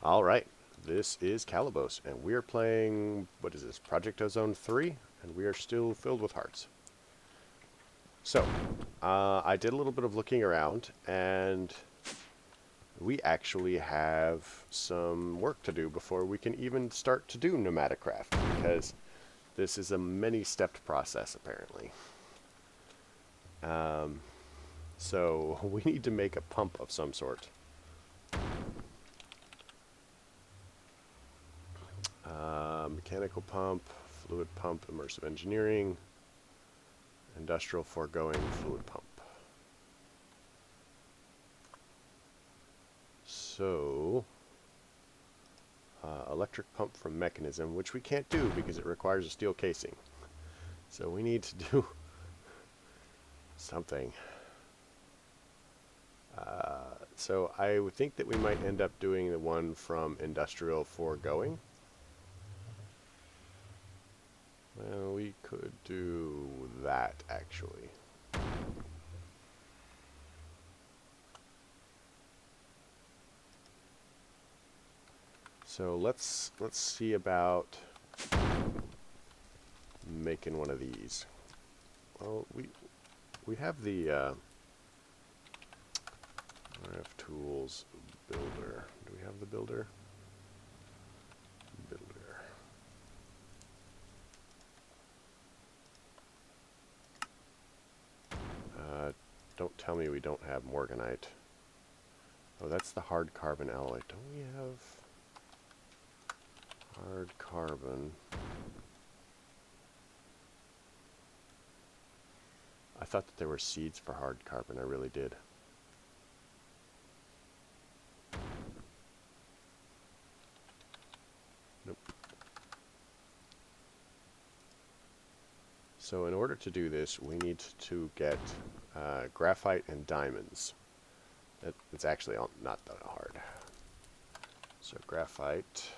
Alright, this is Calibos, and we are playing, what is this, Project Ozone 3, and we are still filled with hearts. So, I did a little bit of looking around, and we actually have some work to do before we can even start to do nomadic craft, because this is a many-stepped process, apparently. So, we need to make a pump of some sort. Mechanical pump, fluid pump, immersive engineering, industrial foregoing, fluid pump. So, electric pump from mechanism, which we can't do because it requires a steel casing. So we need to do something. So I would think that we might end up doing the one from industrial foregoing. Well, we could do that, actually. So let's see about making one of these. Well, we have the RF tools builder. Do we have the builder? Builder. Don't tell me we don't have morganite. Oh, that's the hard carbon alloy. Don't we have hard carbon? I thought that there were seeds for hard carbon. I really did. Nope. So in order to do this, we need to get graphite and diamonds. It's actually not that hard. So graphite.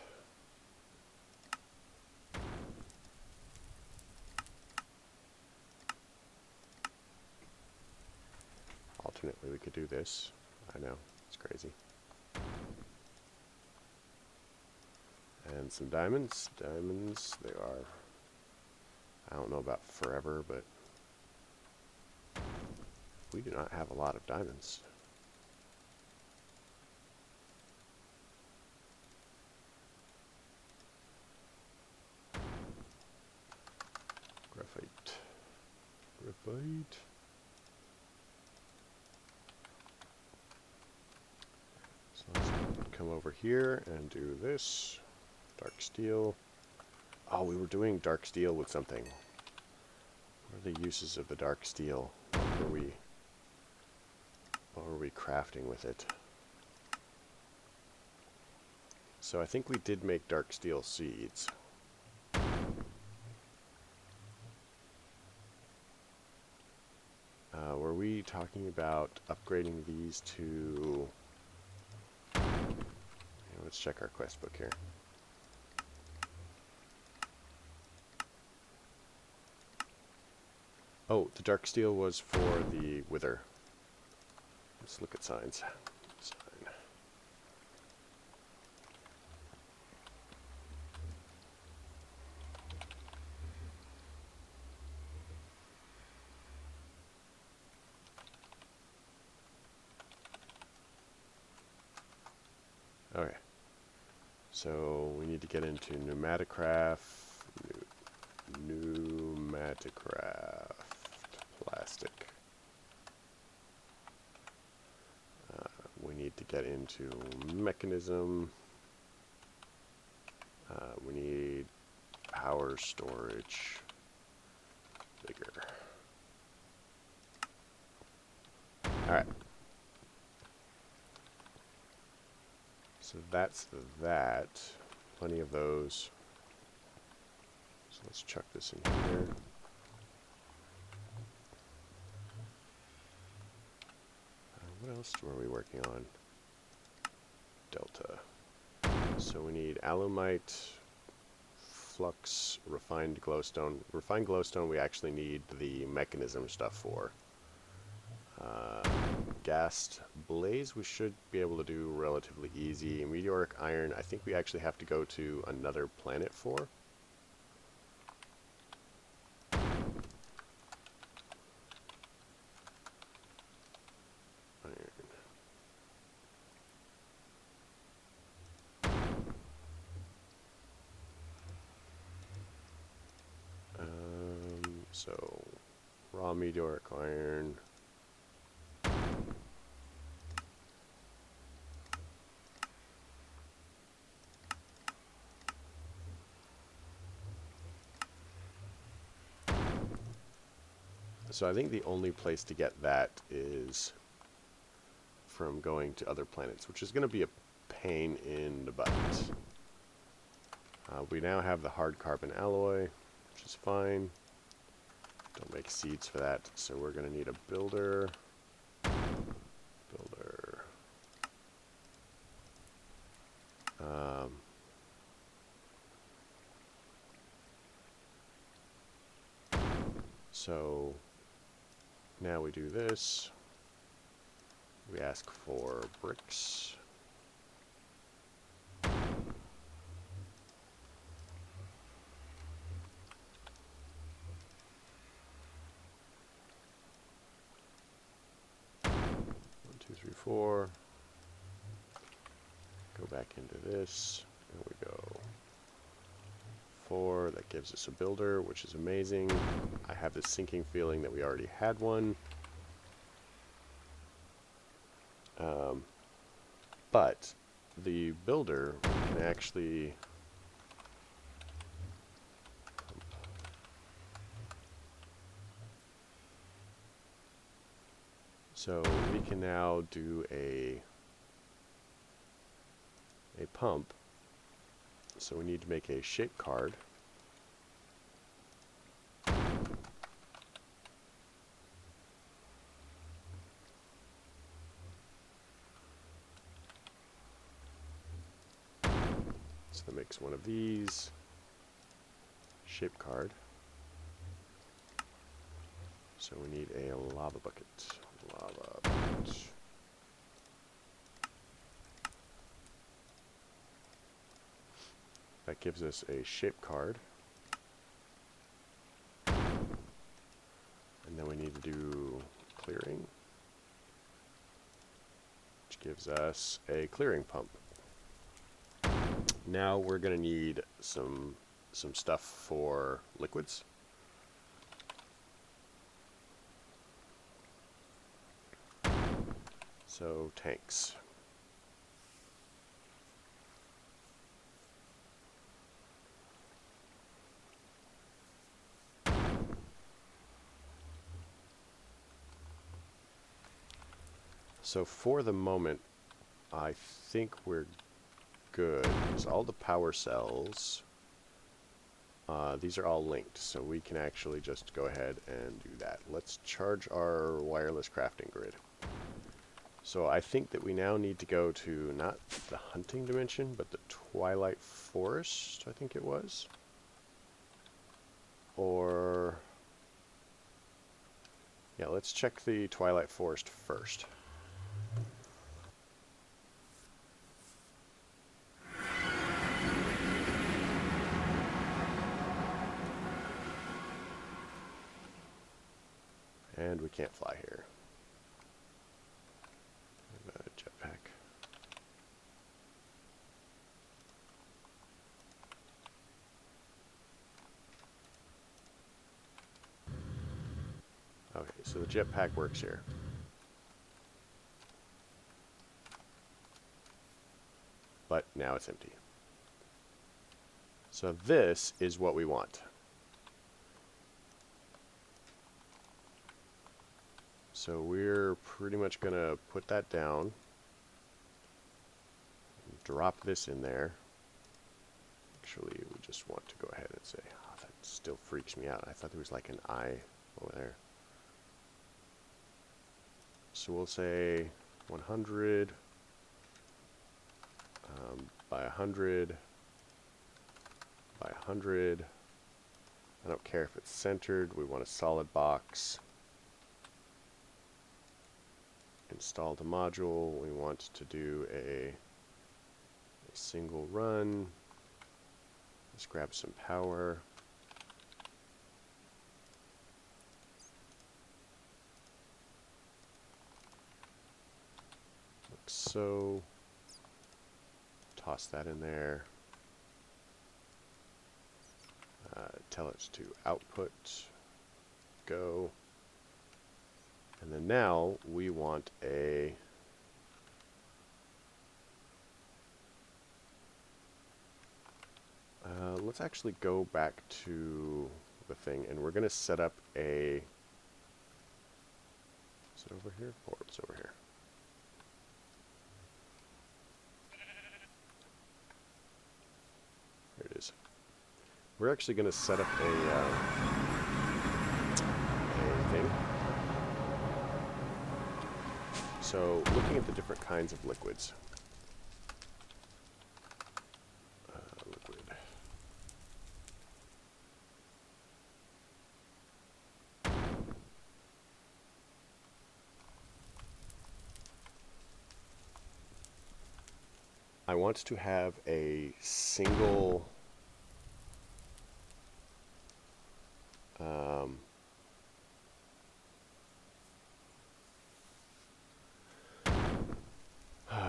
Alternately, we could do this. I know, it's crazy. And some diamonds. Diamonds, they are, I don't know about forever, but we do not have a lot of diamonds. Graphite. Graphite. So let's come over here and do this. Dark steel. Oh, we were doing dark steel with something. What are the uses of the dark steel? What were we crafting with it? So I think we did make dark steel seeds. Were we talking about upgrading these to... Let's check our quest book here. Oh, the dark steel was for the wither. Let's look at signs. Sign. Okay. So we need to get into pneumaticraft, pneumaticraft, plastic. We need to get into mechanism. We need power storage, bigger. All right. So that's that. Plenty of those. So let's chuck this in here. What else were we working on? Delta. So we need alumite, flux, refined glowstone. Refined glowstone we actually need the mechanism stuff for. gassed blaze we should be able to do relatively easy. Meteoric iron, I think we actually have to go to another planet for. So, raw meteoric iron. So I think the only place to get that is from going to other planets, which is going to be a pain in the butt. We now have the hard carbon alloy, which is fine. Don't make seeds for that, so we're going to need a builder. So now we do this. We ask for bricks. Four. Go back into this. There we go. 4. That gives us a builder, which is amazing. I have this sinking feeling that we already had one. But the builder can actually so we can now do a pump. So we need to make a shape card. So that makes one of these. Shape card. So we need a lava bucket. Lava bucket. That gives us a shape card. And then we need to do clearing, which gives us a clearing pump. Now we're going to need some stuff for liquids. So tanks. So for the moment, I think we're good, because all the power cells, these are all linked, so we can actually just go ahead and do that. Let's charge our wireless crafting grid. So I think that we now need to go to not the hunting dimension, but the Twilight Forest, I think it was. Or, yeah, let's check the Twilight Forest first. And we can't fly here. Jetpack. Okay, so the jetpack works here. But now it's empty. So this is what we want. So we're pretty much going to put that down. Drop this in there. Actually, we just want to go ahead and say, oh, that still freaks me out. I thought there was like an eye over there. So we'll say 100 by 100 by 100. I don't care if it's centered. We want a solid box. install the module. We want to do a single run. Let's grab some power. Like so. Toss that in there. Tell it to output. Go. And then now we want a let's actually go back to the thing, and we're going to set up a, is it over here? Or it's over here. There it is. We're actually going to set up a thing. So looking at the different kinds of liquids. Liquid. I want to have a single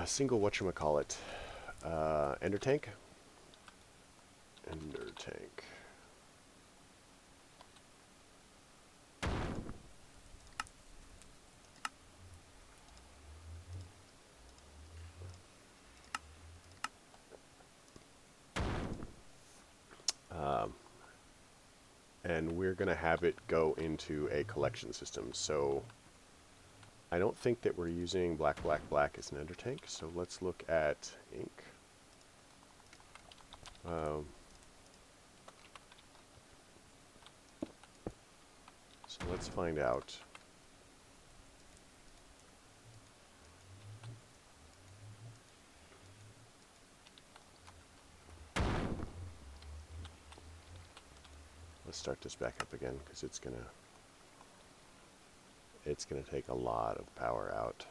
single whatchamacallit, ender tank. Ender tank. And we're going to have it go into a collection system. So I don't think that we're using black, black, black as an ender tank. So let's look at ink. So let's find out. Let's start this back up again because it's gonna take a lot of power out.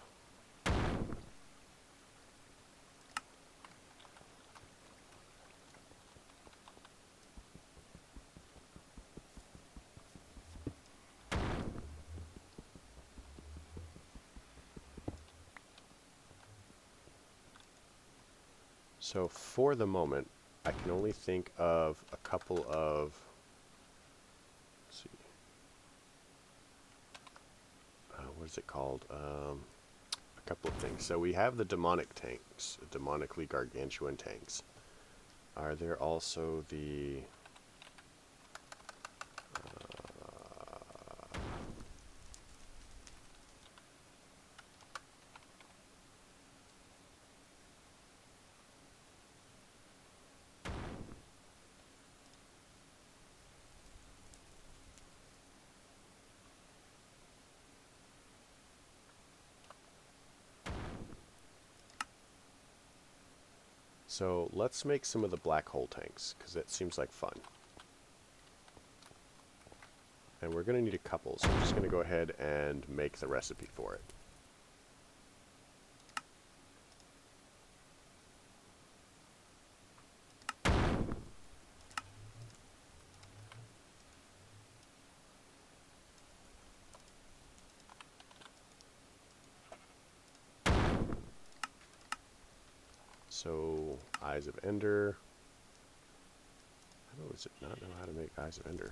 So for the moment, I can only think of a couple of, let's see, what is it called? A couple of things. So we have the demonic tanks, demonically gargantuan tanks. Are there also the so let's make some of the black hole tanks, because that seems like fun. And we're going to need a couple, so I'm just going to go ahead and make the recipe for it. So, Eyes of Ender. How does it not know how to make Eyes of Ender?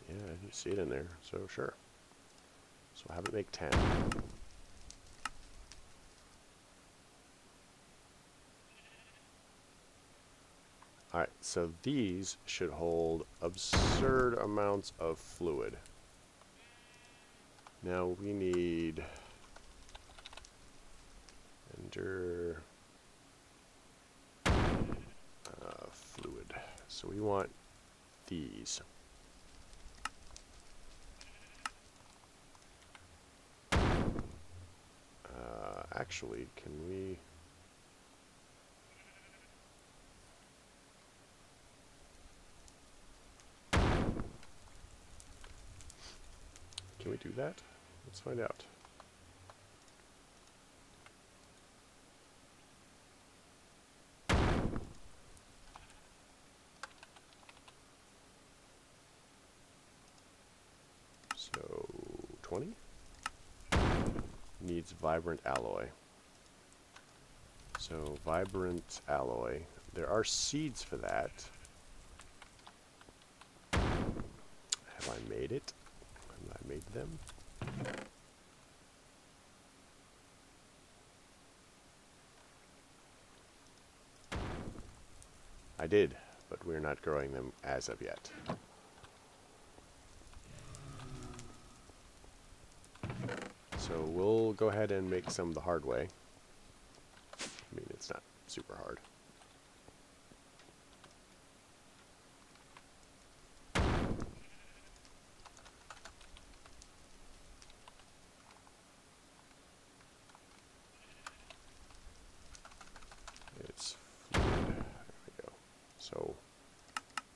Yeah, you see it in there, so sure. So we'll have it make 10. Alright, so these should hold absurd amounts of fluid. Now we need Ender fluid. So we want these. Actually, can we... that? Let's find out. So 20 needs vibrant alloy. So vibrant alloy. There are seeds for that. Have I made it? Have I made them? I did, but we're not growing them as of yet. So we'll go ahead and make some the hard way. I mean, it's not super hard. It's fluid. There we go. So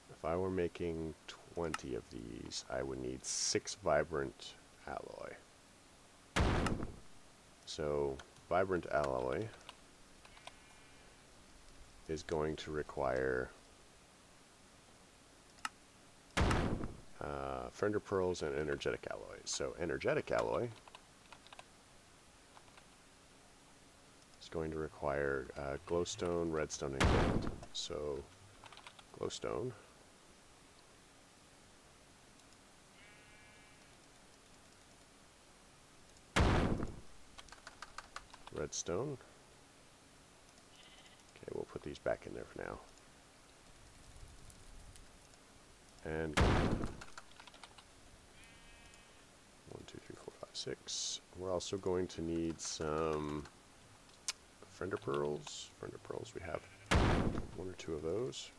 if I were making 20 of these, I would need 6 vibrant alloy. So vibrant alloy is going to require fender pearls and energetic alloy. So energetic alloy is going to require glowstone, redstone, and gold. So glowstone, redstone. Okay, we'll put these back in there for now. And gold. 1, 2, 3, 4, 5, 6. We're also going to need some fender pearls. Fender pearls, we have 1 or 2 of those.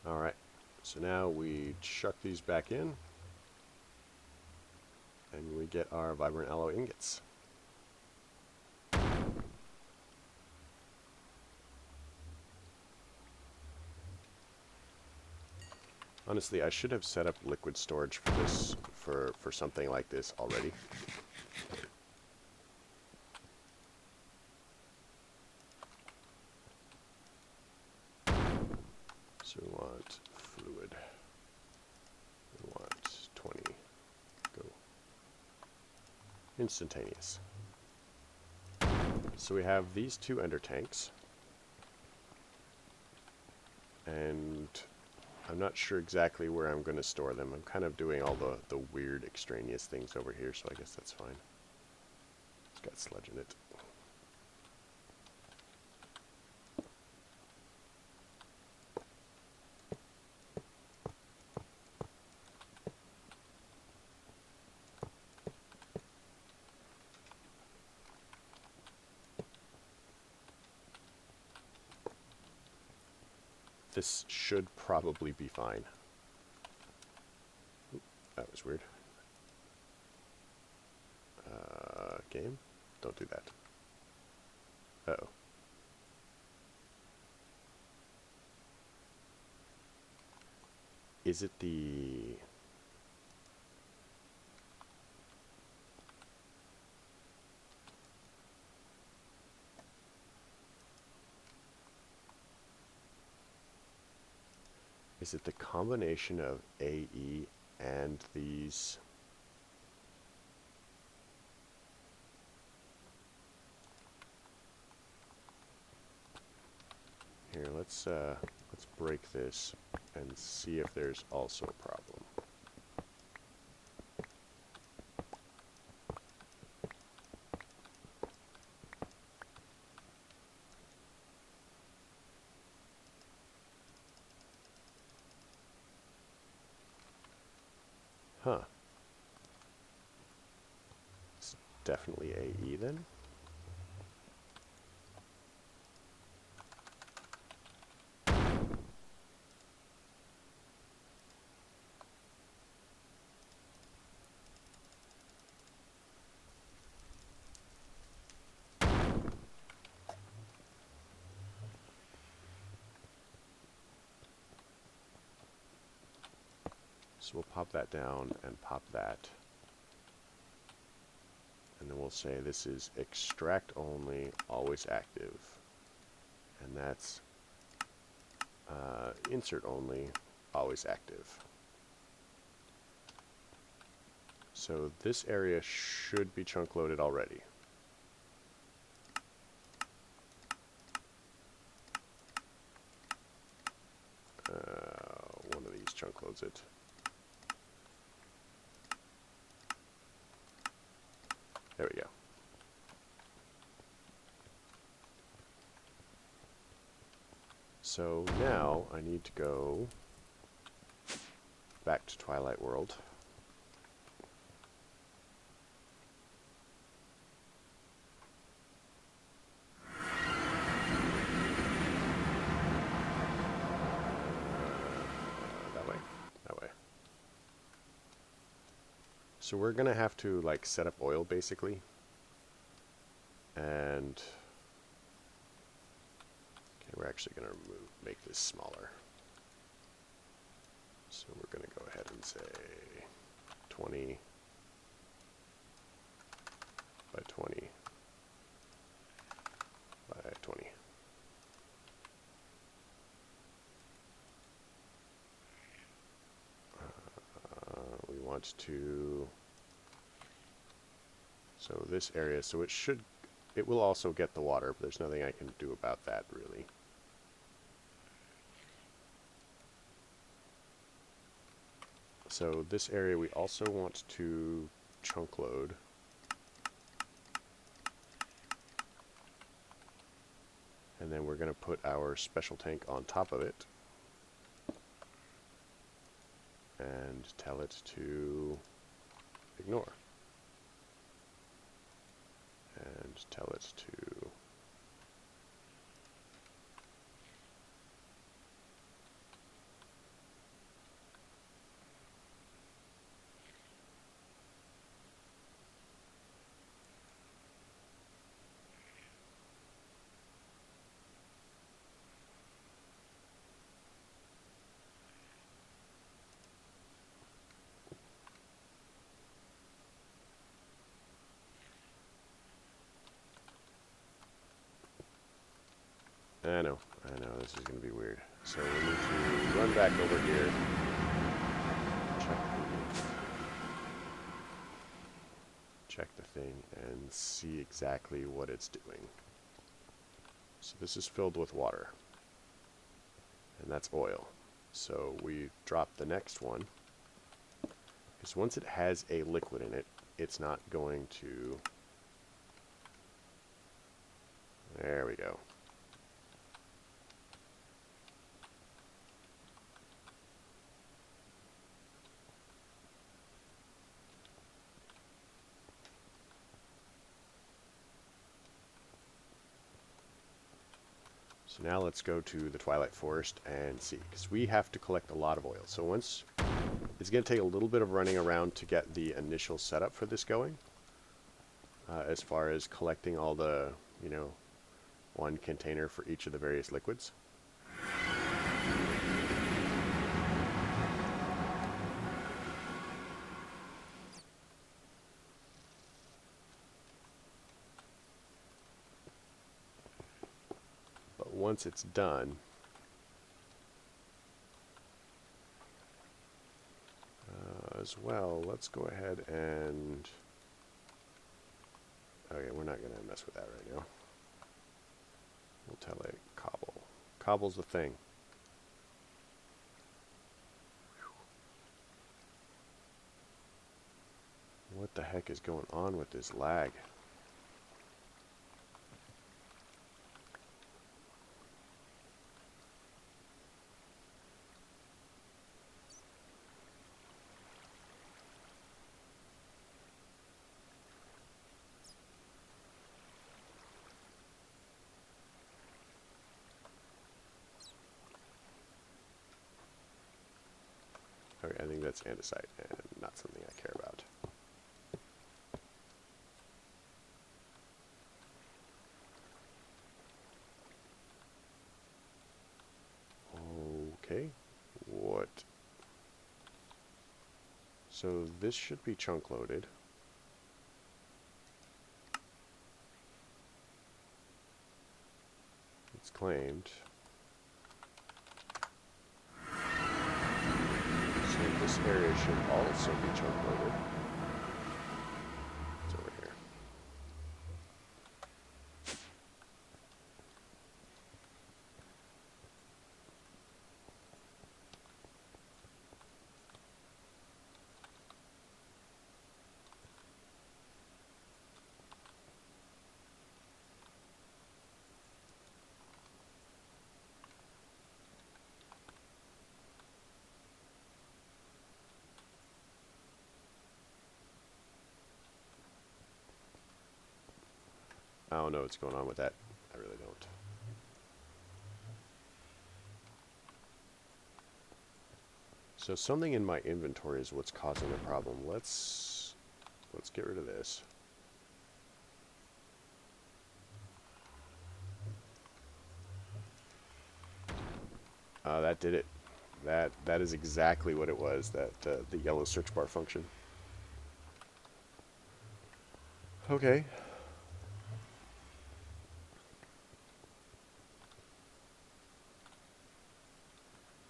Alright, so now we chuck these back in, and we get our vibrant alloy ingots. Honestly, I should have set up liquid storage for this, for something like this already. So we want fluid. We want 20. Go. Instantaneous. So we have these 2 ender tanks. And I'm not sure exactly where I'm going to store them. I'm kind of doing all the weird extraneous things over here, so I guess that's fine. It's got sludge in it. This should probably be fine. Oop, that was weird. Game? Don't do that. Uh-oh. Is it the... Is it the combination of AE and these? Here, let's break this and see if there's also a problem. Huh. It's definitely AE then. So we'll pop that down and pop that. And then we'll say this is extract only, always active. And that's insert only, always active. So this area should be chunk loaded already. One of these chunk loads it. There we go. So now I need to go back to Twilight World. That way. So we're gonna have to like set up oil basically, and okay, we're actually gonna make this smaller. So we're gonna go ahead and say 20 by 20 by 20. We want to, so this area, so it will also get the water, but there's nothing I can do about that really. So this area we also want to chunk load. And then we're going to put our special tank on top of it. And tell it to ignore. And tell it to I know, this is going to be weird. So we need to run back over here, check the thing, and see exactly what it's doing. So this is filled with water, and that's oil. So we drop the next one, because once it has a liquid in it, it's not going to... There we go. So now let's go to the Twilight Forest and see, because we have to collect a lot of oil. So once, it's going to take a little bit of running around to get the initial setup for this going, as far as collecting all the, you know, one container for each of the various liquids. Once it's done, as well, let's go ahead and... Okay, we're not going to mess with that right now. We'll tell it cobble. Cobble's the thing. What the heck is going on with this lag? Okay, I think that's andesite and not something I care about. Okay, what? So this should be chunk loaded. It's claimed. So this area should also be chunk loaded. It's over here. I don't know what's going on with that. I really don't. So something in my inventory is what's causing the problem. Let's get rid of this. That did it. That is exactly what it was. That the yellow search bar function. Okay.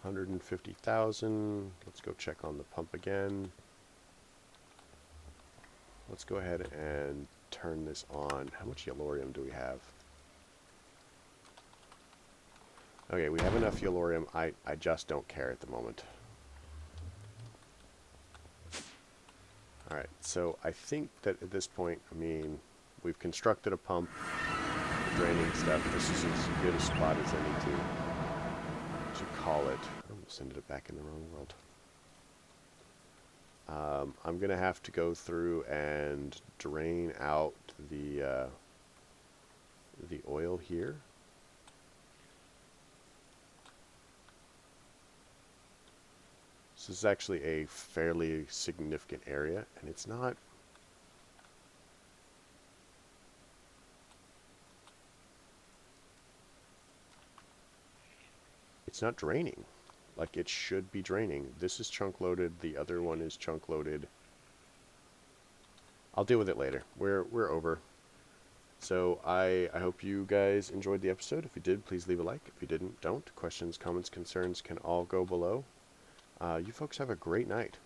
$150,000. Let's go check on the pump again. Let's go ahead and turn this on. How much yellorium do we have? Okay, we have enough yellorium. I just don't care at the moment. Alright, so I think that at this point, I mean, we've constructed a pump, draining stuff. This is as good a spot as any to call it. I almost ended up back in the wrong world. I'm going to have to go through and drain out the oil here. This is actually a fairly significant area, and it's not... It's not draining like it should be draining. This is chunk loaded. The other one is chunk loaded. I'll deal with it later. We're over. So I hope you guys enjoyed the episode. If you did, please leave a like. If you didn't, don't. Questions, comments, concerns can all go below. You folks have a great night.